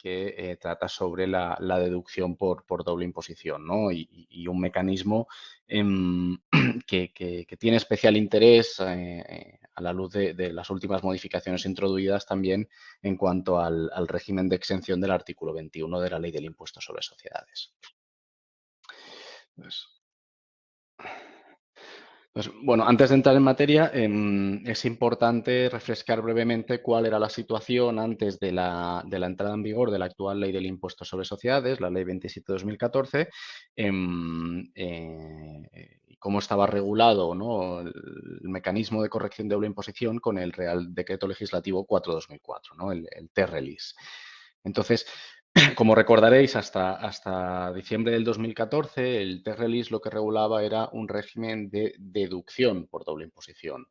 que trata sobre la deducción por doble imposición, ¿no? Y un mecanismo que tiene especial interés a la luz de las últimas modificaciones introducidas también en cuanto al régimen de exención del artículo 21 de la Ley del Impuesto sobre Sociedades. Pues, bueno, antes de entrar en materia, es importante refrescar brevemente cuál era la situación antes de la entrada en vigor de la actual Ley del Impuesto sobre Sociedades, la Ley 27/2014, y cómo estaba regulado, ¿no?, el mecanismo de corrección de doble imposición con el Real Decreto Legislativo 4/2004, ¿no?, el TRLIS. Entonces, como recordaréis, hasta diciembre del 2014, el TRLIS lo que regulaba era un régimen de deducción por doble imposición.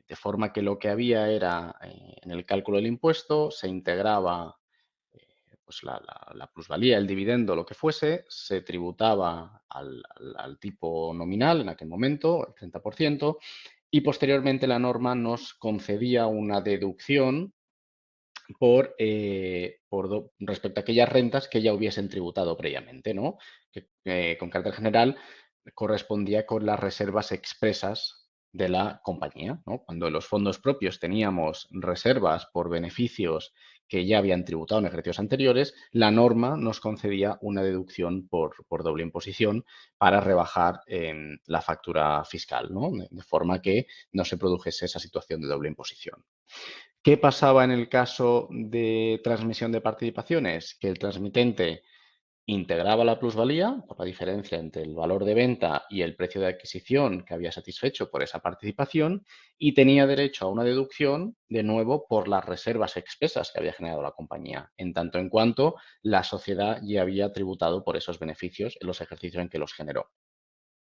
De forma que lo que había era, en el cálculo del impuesto, se integraba pues la plusvalía, el dividendo, lo que fuese, se tributaba al tipo nominal en aquel momento, el 30%, y posteriormente la norma nos concedía una deducción respecto a aquellas rentas que ya hubiesen tributado previamente, ¿no? Que con carácter general correspondía con las reservas expresas de la compañía, ¿no? Cuando en los fondos propios teníamos reservas por beneficios que ya habían tributado en ejercicios anteriores, la norma nos concedía una deducción por doble imposición para rebajar la factura fiscal, ¿no? De forma que no se produjese esa situación de doble imposición. ¿Qué pasaba en el caso de transmisión de participaciones? Que el transmitente integraba la plusvalía por la diferencia entre el valor de venta y el precio de adquisición que había satisfecho por esa participación y tenía derecho a una deducción, de nuevo, por las reservas expresas que había generado la compañía, en tanto en cuanto la sociedad ya había tributado por esos beneficios en los ejercicios en que los generó.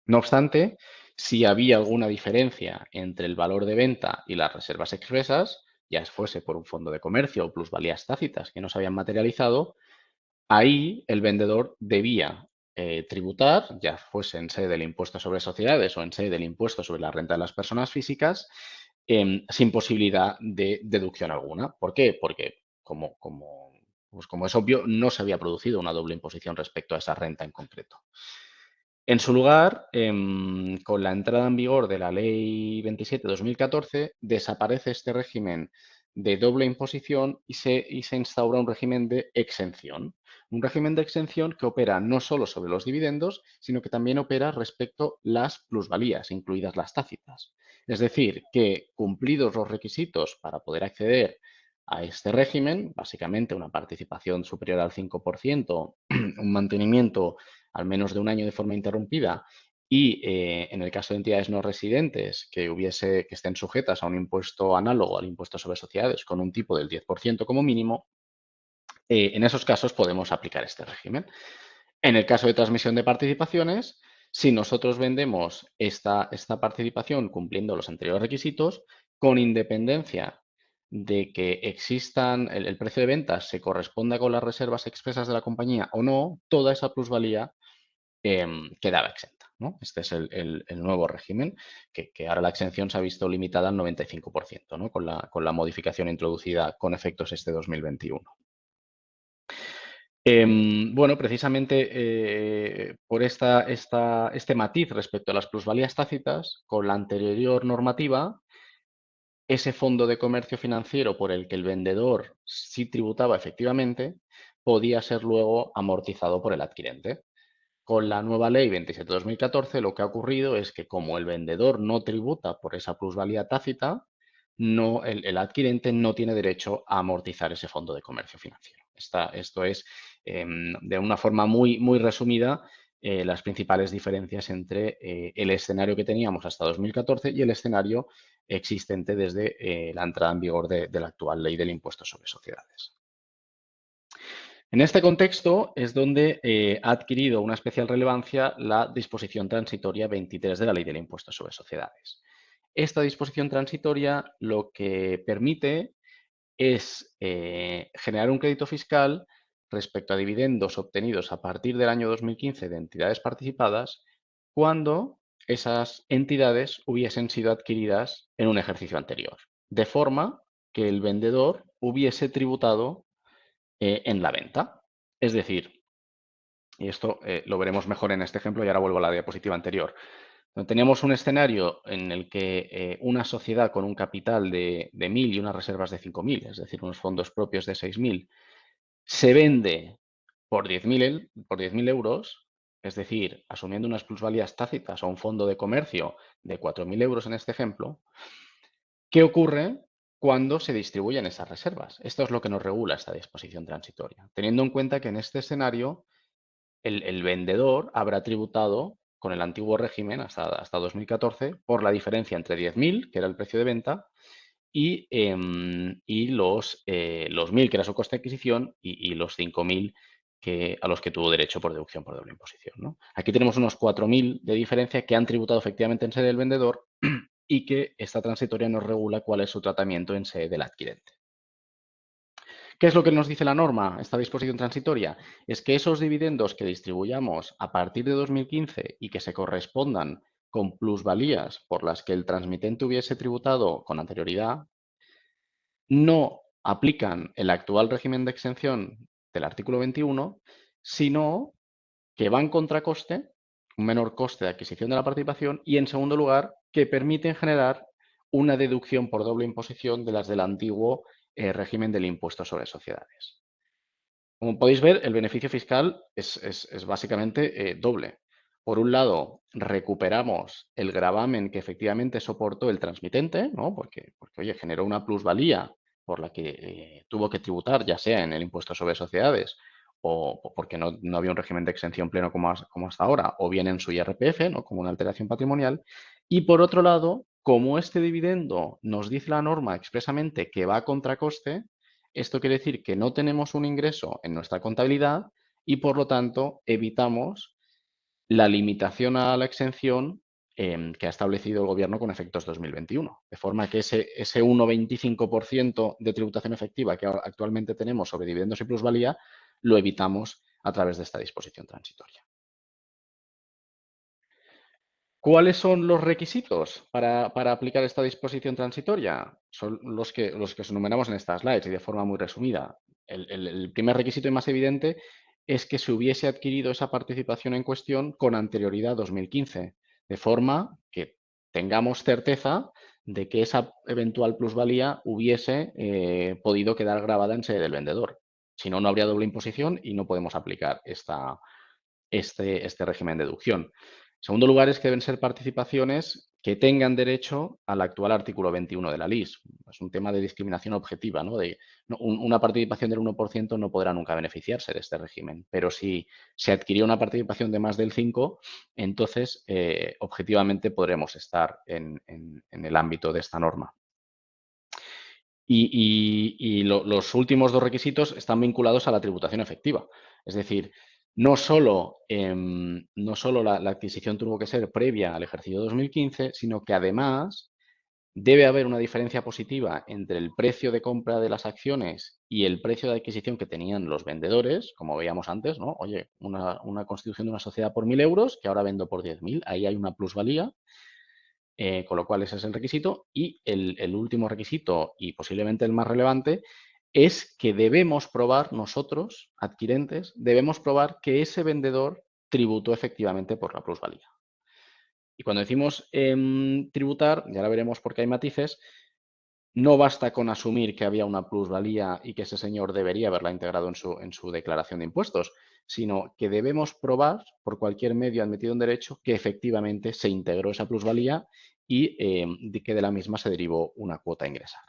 No obstante, si había alguna diferencia entre el valor de venta y las reservas expresas, ya fuese por un fondo de comercio o plusvalías tácitas que no se habían materializado, ahí el vendedor debía tributar, ya fuese en sede del impuesto sobre sociedades o en sede del impuesto sobre la renta de las personas físicas, sin posibilidad de deducción alguna. ¿Por qué? Porque, pues como es obvio, no se había producido una doble imposición respecto a esa renta en concreto. En su lugar, con la entrada en vigor de la Ley 27/2014, desaparece este régimen de doble imposición y se instaura un régimen de exención. Un régimen de exención que opera no solo sobre los dividendos, sino que también opera respecto las plusvalías, incluidas las tácitas. Es decir, que cumplidos los requisitos para poder acceder a este régimen, básicamente una participación superior al 5%, un mantenimiento al menos de un año de forma interrumpida y, en el caso de entidades no residentes que estén sujetas a un impuesto análogo al impuesto sobre sociedades con un tipo del 10% como mínimo, en esos casos podemos aplicar este régimen. En el caso de transmisión de participaciones, si nosotros vendemos esta participación cumpliendo los anteriores requisitos, con independencia de que existan el precio de venta se corresponda con las reservas expresas de la compañía o no, toda esa plusvalía quedaba exenta, ¿no? Este es el nuevo régimen, que ahora la exención se ha visto limitada al 95%, ¿no? Con la modificación introducida con efectos este 2021. Bueno, precisamente por este matiz respecto a las plusvalías tácitas, con la anterior normativa, ese fondo de comercio financiero por el que el vendedor sí tributaba efectivamente, podía ser luego amortizado por el adquirente. Con la nueva ley 27/2014, lo que ha ocurrido es que como el vendedor no tributa por esa plusvalía tácita, el adquirente no tiene derecho a amortizar ese fondo de comercio financiero. Esto es, de una forma muy, muy resumida, las principales diferencias entre el escenario que teníamos hasta 2014 y el escenario existente desde la entrada en vigor de la actual ley del impuesto sobre sociedades. En este contexto es donde ha adquirido una especial relevancia la disposición transitoria 23 de la Ley del Impuesto sobre Sociedades. Esta disposición transitoria lo que permite es generar un crédito fiscal respecto a dividendos obtenidos a partir del año 2015 de entidades participadas cuando esas entidades hubiesen sido adquiridas en un ejercicio anterior, de forma que el vendedor hubiese tributado en la venta. Es decir, y esto lo veremos mejor en este ejemplo y ahora vuelvo a la diapositiva anterior. Tenemos un escenario en el que una sociedad con un capital de 1.000 y unas reservas de 5.000, es decir, unos fondos propios de 6.000, se vende por 10.000 euros, es decir, asumiendo unas plusvalías tácitas a un fondo de comercio de 4.000 euros en este ejemplo. ¿Qué ocurre cuando se distribuyen esas reservas? Esto es lo que nos regula esta disposición transitoria, teniendo en cuenta que en este escenario el vendedor habrá tributado con el antiguo régimen hasta 2014 por la diferencia entre 10.000, que era el precio de venta, y los 1.000, que era su coste de adquisición, y los 5.000 a los que tuvo derecho por deducción por doble imposición, ¿no? Aquí tenemos unos 4.000 de diferencia que han tributado efectivamente en sede del vendedor y que esta transitoria nos regula cuál es su tratamiento en sede del adquirente. ¿Qué es lo que nos dice la norma, esta disposición transitoria? Es que esos dividendos que distribuyamos a partir de 2015 y que se correspondan con plusvalías por las que el transmitente hubiese tributado con anterioridad, no aplican el actual régimen de exención del artículo 21, sino que van contra coste, un menor coste de adquisición de la participación, y en segundo lugar, que permiten generar una deducción por doble imposición de las del antiguo régimen del impuesto sobre sociedades. Como podéis ver, el beneficio fiscal es básicamente doble. Por un lado, recuperamos el gravamen que efectivamente soportó el transmitente, ¿no? Porque oye, generó una plusvalía por la que tuvo que tributar, ya sea en el impuesto sobre sociedades o porque no había un régimen de exención pleno como hasta ahora, o bien en su IRPF, ¿no? Como una alteración patrimonial. Y por otro lado, como este dividendo nos dice la norma expresamente que va a contracoste, esto quiere decir que no tenemos un ingreso en nuestra contabilidad y, por lo tanto, evitamos la limitación a la exención que ha establecido el Gobierno con efectos 2021. De forma que ese 1,25% de tributación efectiva que actualmente tenemos sobre dividendos y plusvalía lo evitamos a través de esta disposición transitoria. ¿Cuáles son los requisitos para aplicar esta disposición transitoria? Son los que os enumeramos en estas slides y de forma muy resumida. El primer requisito y más evidente es que se hubiese adquirido esa participación en cuestión con anterioridad a 2015, de forma que tengamos certeza de que esa eventual plusvalía hubiese podido quedar grabada en sede del vendedor. Si no, no habría doble imposición y no podemos aplicar este régimen de deducción. En segundo lugar, es que deben ser participaciones que tengan derecho al actual artículo 21 de la LIS. Es un tema de discriminación objetiva, ¿no? Una participación del 1% no podrá nunca beneficiarse de este régimen, pero si se adquirió una participación de más del 5%, entonces objetivamente podremos estar en el ámbito de esta norma. Los últimos dos requisitos están vinculados a la tributación efectiva. Es decir, no solo la adquisición tuvo que ser previa al ejercicio 2015, sino que además debe haber una diferencia positiva entre el precio de compra de las acciones y el precio de adquisición que tenían los vendedores, como veíamos antes, ¿no? Oye, una constitución de una sociedad por 1.000 euros, que ahora vendo por 10.000, ahí hay una plusvalía. Con lo cual ese es el requisito. Y el último requisito, y posiblemente el más relevante, es que debemos probar nosotros, adquirentes, debemos probar que ese vendedor tributó efectivamente por la plusvalía. Y cuando decimos tributar, ya la veremos porque hay matices, no basta con asumir que había una plusvalía y que ese señor debería haberla integrado en su declaración de impuestos, sino que debemos probar por cualquier medio admitido en derecho que efectivamente se integró esa plusvalía y que de la misma se derivó una cuota a ingresar.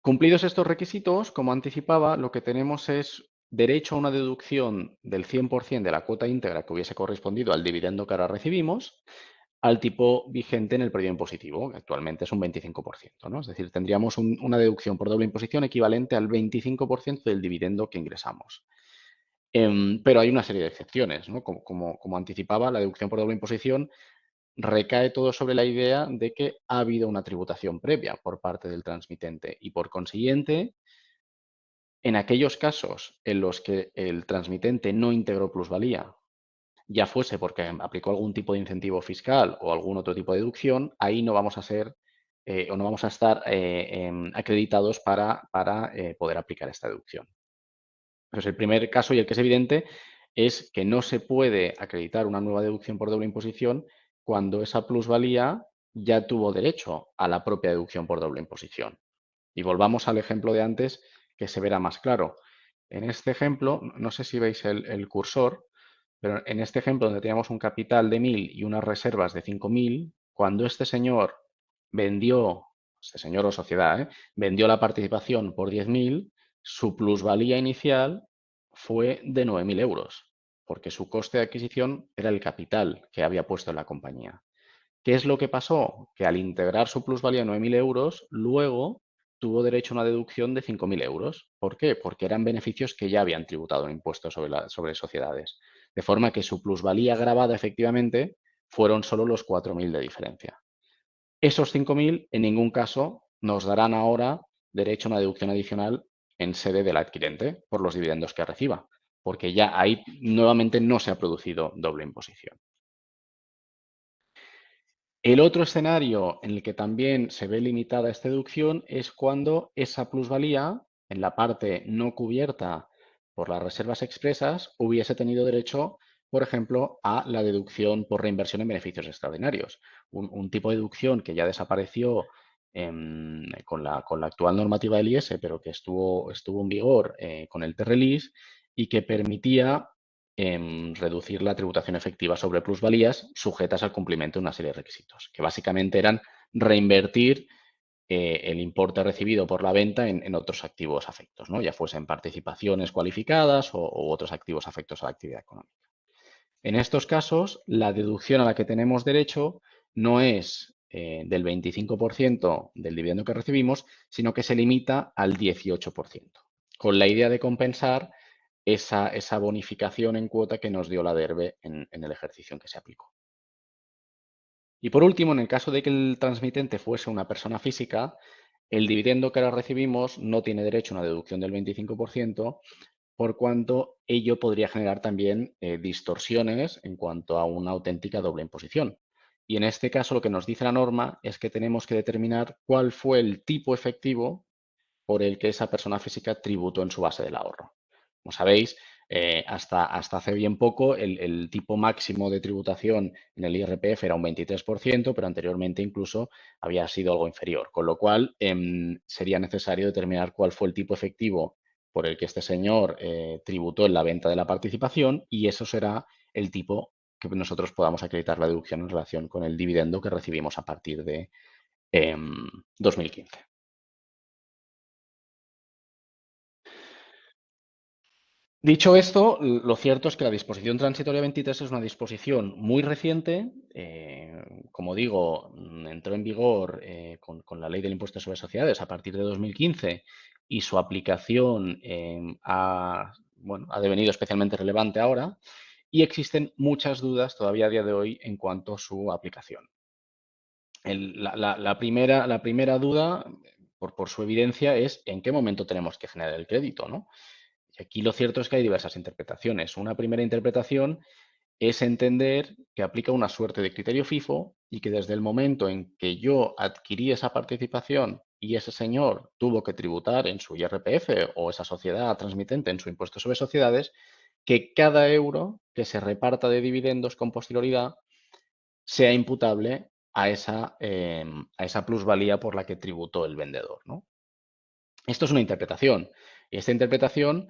Cumplidos estos requisitos, como anticipaba, lo que tenemos es derecho a una deducción del 100% de la cuota íntegra que hubiese correspondido al dividendo que ahora recibimos, al tipo vigente en el periodo impositivo, que actualmente es un 25%, ¿no? Es decir, tendríamos una deducción por doble imposición equivalente al 25% del dividendo que ingresamos. Pero hay una serie de excepciones, ¿no? Como anticipaba, la deducción por doble imposición recae todo sobre la idea de que ha habido una tributación previa por parte del transmitente y, por consiguiente, en aquellos casos en los que el transmitente no integró plusvalía, ya fuese porque aplicó algún tipo de incentivo fiscal o algún otro tipo de deducción, ahí no vamos a ser o no vamos a estar acreditados para poder aplicar esta deducción. Entonces, el primer caso y el que es evidente es que no se puede acreditar una nueva deducción por doble imposición cuando esa plusvalía ya tuvo derecho a la propia deducción por doble imposición. Y volvamos al ejemplo de antes, que se verá más claro. En este ejemplo, no sé si veis el cursor, pero en este ejemplo donde teníamos un capital de 1.000 y unas reservas de 5.000, cuando este señor vendió, este señor o sociedad, vendió la participación por 10.000, su plusvalía inicial fue de 9.000 euros, porque su coste de adquisición era el capital que había puesto en la compañía. ¿Qué es lo que pasó? Que al integrar su plusvalía en 9.000 euros, luego tuvo derecho a una deducción de 5.000 euros. ¿Por qué? Porque eran beneficios que ya habían tributado en impuestos sobre sociedades. De forma que su plusvalía grabada efectivamente fueron solo los 4.000 de diferencia. Esos 5.000 en ningún caso nos darán ahora derecho a una deducción adicional en sede del adquirente por los dividendos que reciba, porque ya ahí nuevamente no se ha producido doble imposición. El otro escenario en el que también se ve limitada esta deducción es cuando esa plusvalía, en la parte no cubierta por las reservas expresas, hubiese tenido derecho, por ejemplo, a la deducción por reinversión en beneficios extraordinarios. Un tipo de deducción que ya desapareció con la actual normativa del IS, pero que estuvo en vigor con el TRELIS y que permitía reducir la tributación efectiva sobre plusvalías sujetas al cumplimiento de una serie de requisitos, que básicamente eran reinvertir el importe recibido por la venta en otros activos afectos, ¿no? Ya fuesen participaciones cualificadas u otros activos afectos a la actividad económica. En estos casos, la deducción a la que tenemos derecho no es del 25% del dividendo que recibimos, sino que se limita al 18%, con la idea de compensar esa bonificación en cuota que nos dio la DERBE en el ejercicio en que se aplicó. Y por último, en el caso de que el transmitente fuese una persona física, el dividendo que ahora recibimos no tiene derecho a una deducción del 25%, por cuanto ello podría generar también distorsiones en cuanto a una auténtica doble imposición. Y en este caso lo que nos dice la norma es que tenemos que determinar cuál fue el tipo efectivo por el que esa persona física tributó en su base del ahorro. Como sabéis, hasta hace bien poco el tipo máximo de tributación en el IRPF era un 23%, pero anteriormente incluso había sido algo inferior, con lo cual sería necesario determinar cuál fue el tipo efectivo por el que este señor tributó en la venta de la participación y eso será el tipo que nosotros podamos acreditar la deducción en relación con el dividendo que recibimos a partir de 2015. Dicho esto, lo cierto es que la disposición transitoria 23 es una disposición muy reciente. Como digo, entró en vigor con la ley del impuesto sobre sociedades a partir de 2015 y su aplicación ha devenido especialmente relevante ahora y existen muchas dudas todavía a día de hoy en cuanto a su aplicación. La primera duda, por su evidencia, es en qué momento tenemos que generar el crédito, ¿no? Y aquí lo cierto es que hay diversas interpretaciones. Una primera interpretación es entender que aplica una suerte de criterio FIFO y que desde el momento en que yo adquirí esa participación y ese señor tuvo que tributar en su IRPF o esa sociedad transmitente en su impuesto sobre sociedades, que cada euro que se reparta de dividendos con posterioridad sea imputable a esa plusvalía por la que tributó el vendedor, ¿no? Esto es una interpretación. Y esta interpretación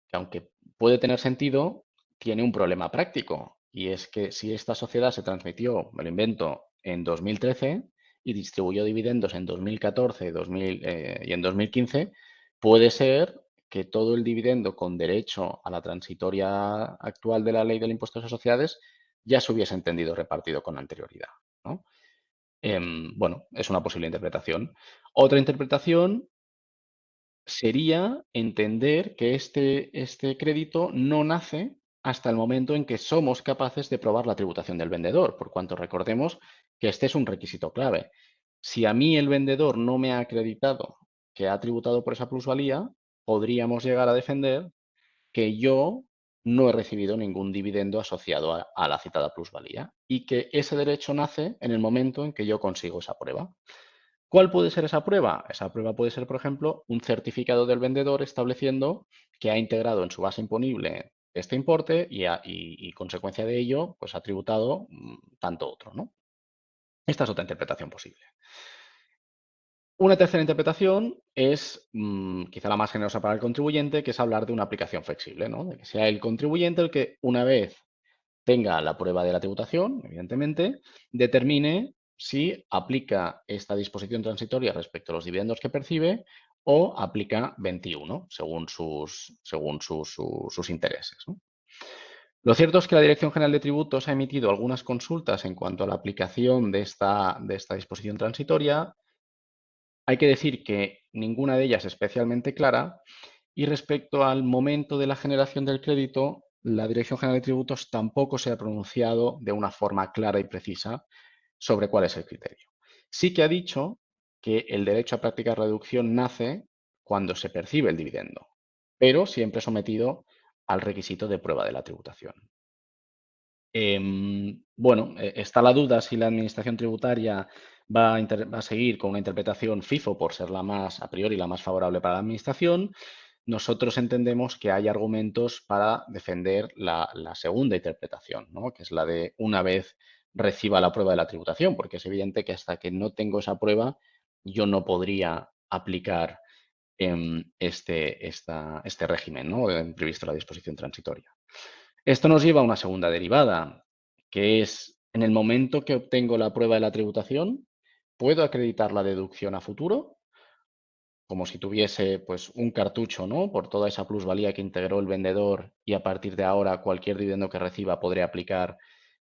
que aunque puede tener sentido, tiene un problema práctico. Y es que si esta sociedad se transmitió, me lo invento, en 2013 y distribuyó dividendos en 2014 y en 2015, puede ser que todo el dividendo con derecho a la transitoria actual de la ley del impuesto a sociedades ya se hubiese entendido repartido con anterioridad, ¿no? Bueno, es una posible interpretación. Otra interpretación sería entender que este crédito no nace hasta el momento en que somos capaces de probar la tributación del vendedor, por cuanto recordemos que este es un requisito clave. Si a mí el vendedor no me ha acreditado que ha tributado por esa plusvalía, podríamos llegar a defender que yo no he recibido ningún dividendo asociado a la citada plusvalía y que ese derecho nace en el momento en que yo consigo esa prueba. ¿Cuál puede ser esa prueba? Esa prueba puede ser, por ejemplo, un certificado del vendedor estableciendo que ha integrado en su base imponible este importe y consecuencia de ello, pues ha tributado tanto otro, ¿no? Esta es otra interpretación posible. Una tercera interpretación es quizá la más generosa para el contribuyente, que es hablar de una aplicación flexible, ¿no? De que sea el contribuyente el que, una vez tenga la prueba de la tributación, evidentemente, determine si aplica esta disposición transitoria respecto a los dividendos que percibe o aplica 21, según sus intereses, ¿no? Lo cierto es que la Dirección General de Tributos ha emitido algunas consultas en cuanto a la aplicación de esta disposición transitoria. Hay que decir que ninguna de ellas es especialmente clara y respecto al momento de la generación del crédito, la Dirección General de Tributos tampoco se ha pronunciado de una forma clara y precisa sobre cuál es el criterio. Sí que ha dicho que el derecho a practicar reducción nace cuando se percibe el dividendo, pero siempre sometido al requisito de prueba de la tributación. Bueno, está la duda si la Administración tributaria va a seguir con una interpretación FIFO por ser la más, a priori, la más favorable para la Administración. Nosotros entendemos que hay argumentos para defender la segunda interpretación, ¿no? Que es la de una vez reciba la prueba de la tributación, porque es evidente que hasta que no tengo esa prueba, yo no podría aplicar este régimen, ¿no? Previsto en la disposición transitoria. Esto nos lleva a una segunda derivada, que es, en el momento que obtengo la prueba de la tributación, ¿puedo acreditar la deducción a futuro? Como si tuviese pues un cartucho, ¿no? Por toda esa plusvalía que integró el vendedor y a partir de ahora cualquier dividendo que reciba podré aplicar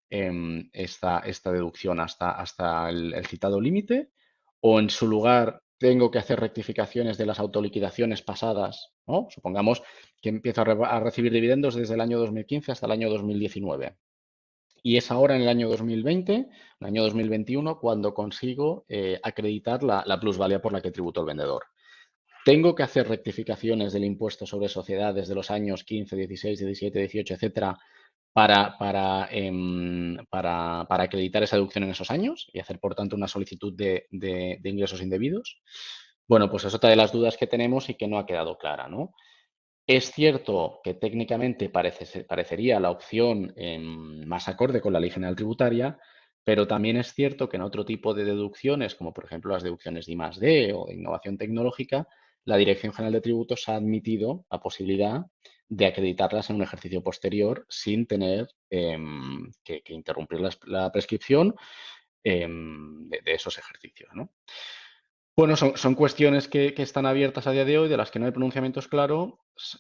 esta deducción hasta el citado límite, o en su lugar tengo que hacer rectificaciones de las autoliquidaciones pasadas, ¿no? Supongamos que empiezo a recibir dividendos desde el año 2015 hasta el año 2019. Y es ahora en el año 2020, el año 2021, cuando consigo acreditar la plusvalía por la que tributó el vendedor. Tengo que hacer rectificaciones del impuesto sobre sociedades de los años 15, 16, 17, 18, etcétera, para acreditar esa deducción en esos años y hacer, por tanto, una solicitud de ingresos indebidos. Bueno, pues es otra de las dudas que tenemos y que no ha quedado clara, ¿no? Es cierto que técnicamente parecería la opción más acorde con la Ley General Tributaria, pero también es cierto que en otro tipo de deducciones, como por ejemplo las deducciones de I+D o de innovación tecnológica, la Dirección General de Tributos ha admitido la posibilidad de acreditarlas en un ejercicio posterior sin tener que interrumpir la prescripción de esos ejercicios, ¿no? Bueno, son cuestiones que están abiertas a día de hoy, de las que no hay pronunciamientos claros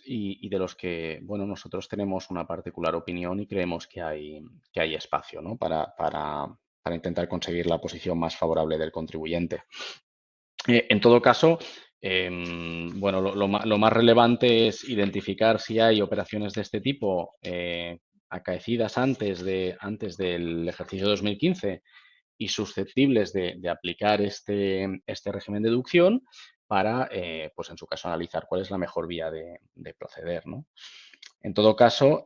y de los que, bueno, nosotros tenemos una particular opinión y creemos que hay espacio, ¿no? Para intentar conseguir la posición más favorable del contribuyente. En todo caso, bueno, lo más relevante es identificar si hay operaciones de este tipo acaecidas antes del ejercicio 2015 y susceptibles de aplicar este régimen de deducción para, pues en su caso, analizar cuál es la mejor vía de proceder, ¿no? En todo caso,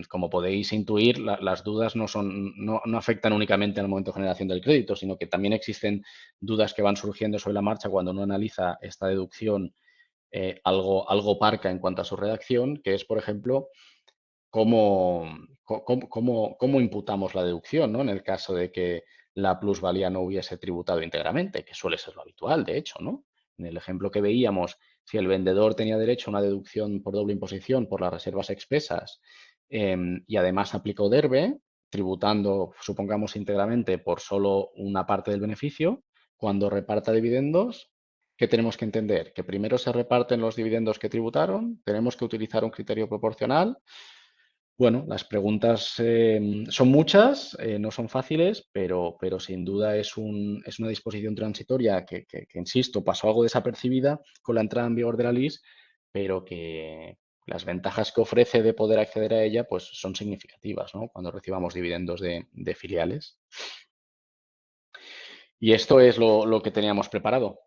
como podéis intuir, las dudas no afectan únicamente al momento de generación del crédito, sino que también existen dudas que van surgiendo sobre la marcha cuando uno analiza esta deducción algo parca en cuanto a su redacción, que es, por ejemplo, cómo imputamos la deducción, ¿no? En el caso de que la plusvalía no hubiese tributado íntegramente, que suele ser lo habitual, de hecho, ¿no? En el ejemplo que veíamos, si el vendedor tenía derecho a una deducción por doble imposición por las reservas expresas y además aplicó DERBE, tributando, supongamos, íntegramente por solo una parte del beneficio, cuando reparta dividendos, ¿qué tenemos que entender? Que primero se reparten los dividendos que tributaron, tenemos que utilizar un criterio proporcional. Bueno, las preguntas son muchas, no son fáciles, pero sin duda es una disposición transitoria que, insisto, pasó algo desapercibida con la entrada en vigor de la LIS, pero que las ventajas que ofrece de poder acceder a ella pues son significativas, ¿no? Cuando recibamos dividendos de filiales. Y esto es lo que teníamos preparado.